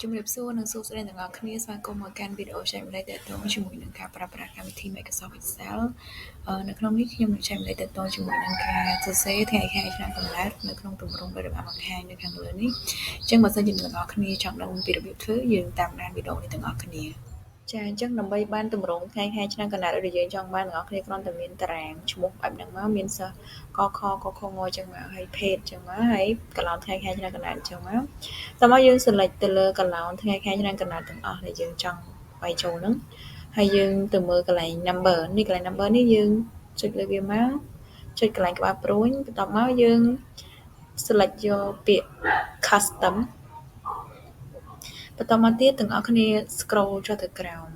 ជំរាបសួរនិងសួស្តីទាំងអស់គ្នាស្វាគមន៍មកកាន់វីដេអូចែករំលែកទាក់ទងជាមួយនឹងការប្រើប្រាស់កម្មវិធី Microsoft Excel នៅក្នុងនេះខ្ញុំនឹងចែករំលែកទាក់ទងជាមួយនឹងការសរសេរថ្ងៃខែឆ្នាំកំណើតនៅក្នុងទម្រង់ដោយរបបបង្ហាញនៅខាងលើនេះអញ្ចឹងបើសិនជាអ្នកទាំងអស់គ្នាចង់ដឹងពីរបៀបធ្វើយើងតាមដានវីដេអូនេះទាំងអស់គ្នាចាអញ្ចឹងដើម្បីបានទម្រង់ថ្ងៃខែឆ្នាំកំណើតដែលយើងចង់បានទាំងអស់គ្នាគ្រាន់តែមានតារាងឈ្មោះបែបហ្នឹងមកមានសិស្សកខកខងអញ្ចឹងមកហើយភេទអញ្ចឹងមកហើយកន្លងថ្ងៃខែឆ្នាំកំណើតអញ្ចឹងមកតោះមកយើង select ទៅលើកន្លងថ្ងៃខែឆ្នាំកំណើតទាំងអស់ដែលយើងចង់វាយចូលហ្នឹងហើយយើងទៅមើលកន្លែង number នេះកន្លែង number នេះយើងចុចលើវាមកចុចកន្លែងក្បាលព្រួយបន្ទាប់មកយើង select យកពាក្យ custom បន្តមកទៀតទាំងអស់គ្នា scroll ចុះទៅក្រោម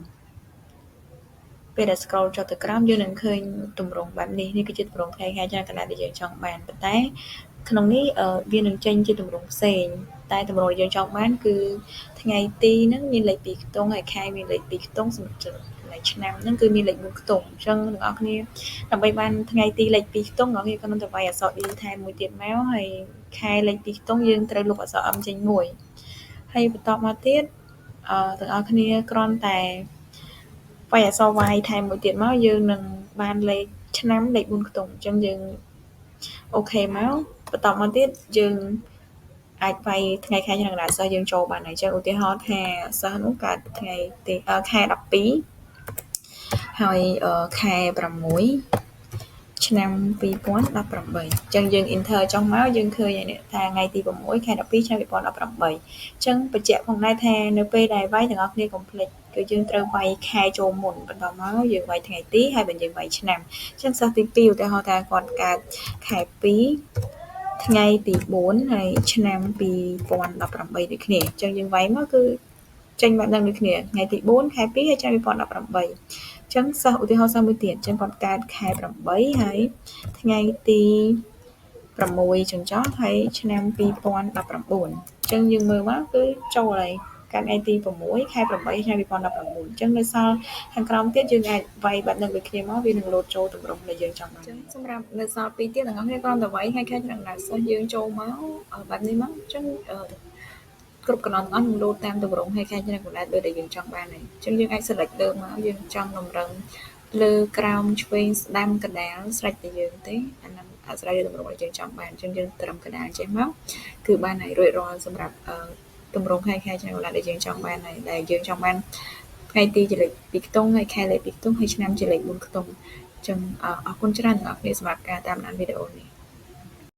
ពេលដែល scroll ចុះទៅក្រោមយើងនឹងឃើញទម្រង់បែបនេះនេះគឺជាទម្រង់ថ្ងៃខែឆ្នាំកំណើតដែលយើងចង់បានប៉ុន្តែក្នុងនេះវានឹងចេញជាទម្រង់ផ្សេងតែទម្រង់ដែលយើងចង់បានគឺថ្ងៃទីហ្នឹងមានលេខ2ខ្ទង់ហើយខែមានលេខ2ខ្ទង់សម្រាប់ឆ្នាំហ្នឹងគឺមានលេខ4ខ្ទង់អញ្ចឹងទាំងអស់គ្នាដើម្បីបានថ្ងៃទីលេខ2ខ្ទង់អ្នកគ្នាគ្រាន់តែវាយអក្សរ D ថែមមួយទៀតមកហើយខែលេខ2ខ្ទង់យើងត្រូវលុបអក្សរ M ចេញមួយហើយបន្តមកទៀតទាំងអស់គ្នាគ្រាន់តែវាយអក្សរ Y ថែមមួយទៀតមកយើងនឹងបានលេខឆ្នាំលេខ4ខ្ទង់អញ្ចឹងយើងអូខេមកបន្តមកទៀតយើងអាចវាយថ្ងៃខែឆ្នាំកំណើតសិស្សយើងចូលបានហើយអញ្ចឹងឧទាហរណ៍ថាសិស្សនោះកើតថ្ងៃទីខែ12ហើយខែ6ឆ្នាំ2018អញ្ចឹងយើង enter ចុះមកយើងឃើញហើយថាថ្ងៃទី6ខែ12ឆ្នាំ2018អញ្ចឹងបញ្ជាក់ផងដែរថានៅពេលដែលវាយទាំងអស់គ្នាកុំភ្លេចគឺយើងត្រូវវាយខែចូលមុនបន្តមកយើងវាយថ្ងៃទីហើយបើយើងវាយឆ្នាំអញ្ចឹងសិស្សទី2ឧទាហរណ៍ថាគាត់កើតខែ2ថ្ងៃទី4ហើយឆ្នាំ2018ដូចគ្នាអញ្ចឹងយើងវាយមកគឺចេញបែបហ្នឹងដូចគ្នាថ្ងៃទី4ខែ2ហើយឆ្នាំ2018អញ្ចឹងសិស្សឧទាហរណ៍សិស្សមួយទៀតអញ្ចឹងគាត់កើតខែ8ហើយថ្ងៃទី6ចុងចោះហើយឆ្នាំ2019អញ្ចឹងយើងមើលមកគឺចូលហើយកើតថ្ងៃទី6ខែ8ឆ្នាំ2019អញ្ចឹងនៅសល់ខាងក្រោមទៀតយើងអាចវាយបែបហ្នឹងដូចគ្នាមកវានឹងលោតចូលទម្រង់ដែលយើងចង់បានអញ្ចឹងសម្រាប់នៅសល់2ទៀតទាំងអស់គ្នាគ្រាន់តែវាយថ្ងៃខែឆ្នាំកំណើតសិស្សយើងចូលមកបែបនេះមកអញ្ចឹងគ្រប់កន្លងទាំងអស់នឹងលោតតាមទម្រង់ថ្ងៃខែឆ្នាំកំណើតដូចដែលយើងចង់បានហើយអញ្ចឹងយើងអាច select លើមកយើងចង់តម្រឹងលើក្រោមឆ្វេងស្ដាំកណ្ដាលស្រេចតែយើងទេអាហ្នឹងអាស្រ័យលើទម្រង់ដែលយើងចង់បានអញ្ចឹងយើងត្រឹមកណ្ដាលចេះមកគឺបានហើយរួចរាល់សម្រាប់ទម្រង់ថ្ងៃខែឆ្នាំកំណើតដែលយើងចង់បានហើយដែលយើងចង់បានថ្ងៃទីជាលេខ2ខ្ទង់ហើយខែលេខ2ខ្ទង់ហើយឆ្នាំជាលេខ4ខ្ទង់អញ្ចឹងអរគុណច្រើនអ្នកនរគ្នាសម្រាប់ការតាមដានវីដេអូនេះ